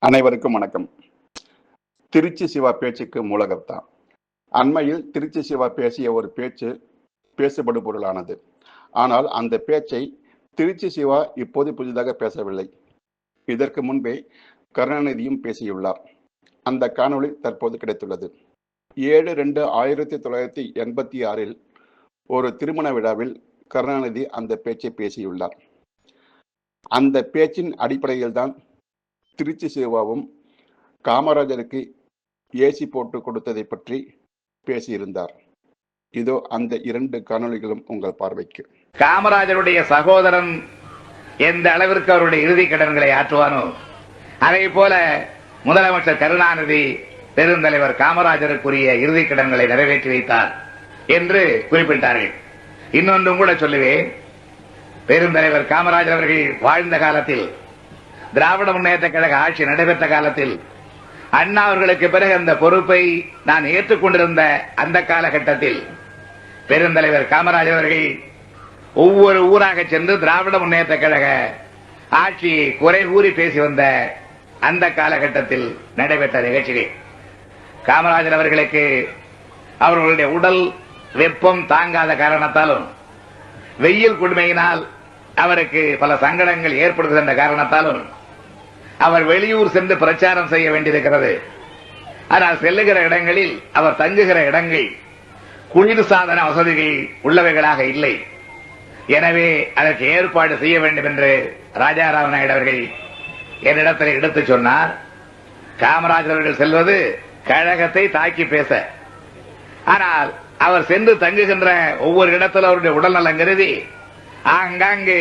அனைவருக்கும் வணக்கம். திருச்சி சிவா பேச்சுக்கு மூலகர்த்தா. அண்மையில் திருச்சி சிவா பேசிய ஒரு பேச்சு பேசுபடு பொருளானது. ஆனால் அந்த பேச்சை திருச்சி சிவா இப்போது புதிதாக பேசவில்லை. இதற்கு முன்பே கருணாநிதியும் பேசியுள்ளார். அந்த காணொளி தற்போது கிடைத்துள்ளது. 7/2/1986 ஒரு திருமண விழாவில் கருணாநிதி அந்த பேச்சை பேசியுள்ளார். அந்த பேச்சின் அடிப்படையில் தான் திருச்சி சிவாவும் காமராஜருக்கு ஏசி போட்டு கொடுத்ததை பற்றி பேசியிருந்தார். இதோ அந்த 2 காணொளிகளும் உங்கள் பார்வைக்கு. காமராஜருடைய சகோதரன் எந்த அளவிற்கு அவருடைய இறுதி கடன்களை ஆற்றுவானோ அதே போல முதலமைச்சர் கருணாநிதி பெருந்தலைவர் காமராஜருக்குரிய இறுதி கடன்களை நிறைவேற்றி வைத்தார் என்று குறிப்பிட்டார்கள். இன்னொன்றும் கூட சொல்லுவேன். பெருந்தலைவர் காமராஜர் அவர்கள் வாழ்ந்த காலத்தில், திராவிட முன்னேற்ற கழக ஆட்சி நடைபெற்ற காலத்தில், அண்ணா அவர்களுக்கு பிறகு அந்த பொறுப்பை நான் ஏற்றுக்கொண்டிருந்த அந்த காலகட்டத்தில் பெருந்தலைவர் காமராஜர் அவர்கள் ஒவ்வொரு ஊராக சென்று திராவிட முன்னேற்ற கழக ஆட்சியை குறை கூறி பேசி வந்த அந்த காலகட்டத்தில் நடைபெற்ற நிகழ்ச்சிகள். காமராஜர் அவர்களுக்கு அவர்களுடைய உடல் வெப்பம் தாங்காத காரணத்தாலும், வெயில் கொடுமையினால் அவருக்கு பல சங்கடங்கள் ஏற்படுகின்ற காரணத்தாலும் அவர் வெளியூர் சென்று பிரச்சாரம் செய்ய வேண்டியிருக்கிறது. ஆனால் செல்லுகிற இடங்களில் அவர் தங்குகிற இடங்கள் குளிர்சாதன வசதிகள் உள்ளவைகளாக இல்லை. எனவே அதற்கு ஏற்பாடு செய்ய வேண்டும் என்று ராஜாராம் நாயுடு அவர்கள் என்னிடத்தில் எடுத்துச் சொன்னார். காமராஜர் அவர்கள் செல்வது கழகத்தை தாக்கி பேச. ஆனால் அவர் சென்று தங்குகின்ற ஒவ்வொரு இடத்தில் அவருடைய உடல்நலம் கருதி ஆங்காங்கு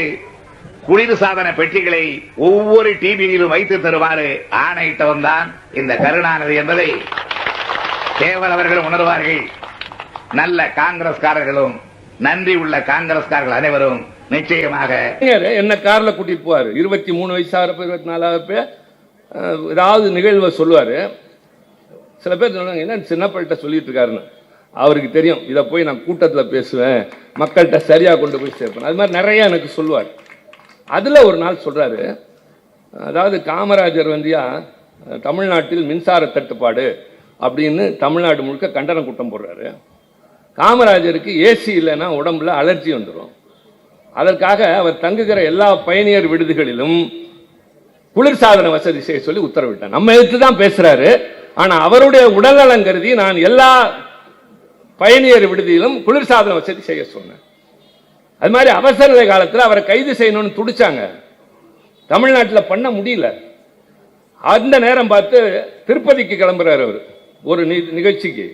குளிர்சாதன பெட்டிகளை ஒவ்வொரு டிவியிலும் வைத்து தருமாறு ஆணையிட்டவன் தான் இந்த கருணாநிதி என்பதை தேவர் அவர்கள் உணர்வார்கள். நல்ல காங்கிரஸ்காரர்களும் நன்றி உள்ள காங்கிரஸ்காரர்கள் அனைவரும் நிச்சயமாக. என்ன கார்ல கூட்டிட்டு போவாரு. 23 வயசாகிறப்ப 24 ஏதாவது நிகழ்வை சொல்லுவாரு. சில பேர் சொல்லுவாங்க, என்ன சின்ன பிள்ளைகிட்ட சொல்லிட்டு இருக்காருன்னு. அவருக்கு தெரியும், இதை போய் நான் கூட்டத்தில் பேசுவேன், மக்கள்கிட்ட சரியா கொண்டு போய் சேர்ப்பேன். அது மாதிரி நிறைய எனக்கு சொல்லுவார். அதுல ஒரு நாள் சொல்றாரு, அதாவது காமராஜர் வந்தியா தமிழ்நாட்டில் மின்சார தட்டுப்பாடு அப்படின்னு தமிழ்நாடு முழுக்க கண்டன கூட்டம் போடுறாரு. காமராஜருக்கு ஏசி இல்லைன்னா உடம்புல அலர்ஜி வந்துடும். அதற்காக அவர் தங்குகிற எல்லா பயணியர் விடுதிகளிலும் குளிர்சாதன வசதி செய்ய சொல்லி உத்தரவிட்டார். நம்ம எடுத்து தான் பேசுறாரு. ஆனா அவருடைய உடல்நலம் கருதி நான் எல்லா பயணியர் விடுதியிலும் குளிர்சாதன வசதி செய்ய சொன்னேன். அது மாதிரி அவசர காலத்தில் அவரை கைது செய்யணும்னு துடிச்சாங்க. தமிழ்நாட்டில் பண்ண முடியல. அந்த நேரம் பார்த்து திருப்பதிக்கு கிளம்புறாரு அவர் ஒரு நிகழ்ச்சிக்கு.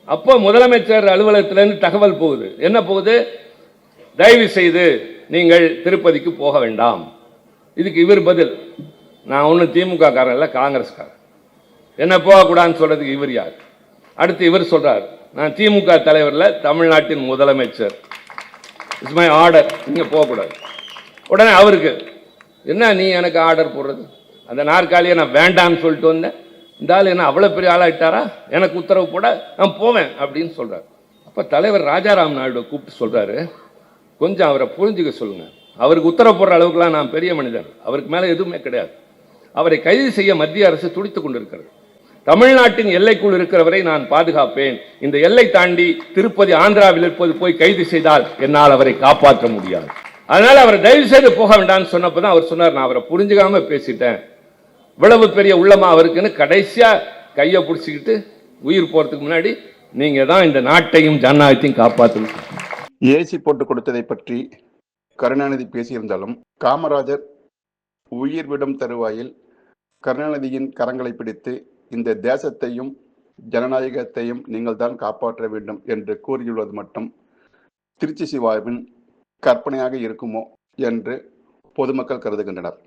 அப்போ முதலமைச்சர் அலுவலகத்திலிருந்து தகவல் போகுது. என்ன போகுது? தயவு செய்து நீங்கள் திருப்பதிக்கு போக வேண்டாம். இதுக்கு இவர் பதில், நான் ஒன்றும் திமுக காரன் இல்லை, காங்கிரஸ்காரன், என்ன போகக்கூடாதுன்னு சொல்றதுக்கு இவர் யார்? அடுத்து இவர் சொல்றார், நான் திமுக தலைவர்ல தமிழ்நாட்டின் முதலமைச்சர், இட்ஸ் மை ஆர்டர், நீங்க போகக்கூடாது. உடனே அவருக்கு என்ன, நீ எனக்கு ஆர்டர் போடுறது? அந்த நாற்காலியை நான் வேண்டாம்னு சொல்லிட்டு வந்தேன், இந்த ஆள் என்ன அவ்வளோ பெரிய ஆளாயிட்டாரா, எனக்கு உத்தரவு போட நான் போவேன் அப்படின்னு சொல்றாரு. அப்போ தலைவர் ராஜாராம் நாயுடு கூப்பிட்டு சொல்றாரு, கொஞ்சம் அவரை புரிஞ்சுக்க சொல்லுங்க. அவருக்கு உத்தரவு போடுற அளவுக்குலாம் நான் பெரிய மனிதர், அவருக்கு மேலே எதுவுமே கிடையாது. அவரை கைது செய்ய மத்திய அரசு துடித்துக் கொண்டிருக்கிறது. தமிழ்நாட்டின் எல்லைக்குள் இருக்கிறவரை நான் பாதுகாப்பேன். இந்த எல்லை தாண்டி திருப்பதி ஆந்திராவில் இருப்பது போய் கைது செய்தால் என்னால் அவரை காப்பாற்ற முடியாது. அதனால அவரை தயவு செய்து போக வேண்டாம்னு சொன்னப்பதான் அவர் சொன்னார், நான் அவரை புரிஞ்சுக்காம பேசிட்டேன், இவ்வளவு பெரிய உள்ளமா அவருக்குன்னு. கடைசியா கையை பிடிச்சிக்கிட்டு உயிர் போறதுக்கு முன்னாடி நீங்க தான் இந்த நாட்டையும் ஜனநாயகத்தையும் காப்பாற்றணும். ஏசி போட்டு கொடுத்ததை பற்றி கருணாநிதி பேசியிருந்தாலும் காமராஜர் உயிர் விடும் தருவாயில் கருணாநிதியின் கரங்களை பிடித்து இந்த தேசத்தையும் ஜனநாயகத்தையும் நீங்கள் தான் காப்பாற்ற வேண்டும் என்று கூறியுள்ளது மட்டும் திருச்சி சிவாவின் கற்பனையாக இருக்குமோ என்று பொதுமக்கள் கருதுகின்றனர்.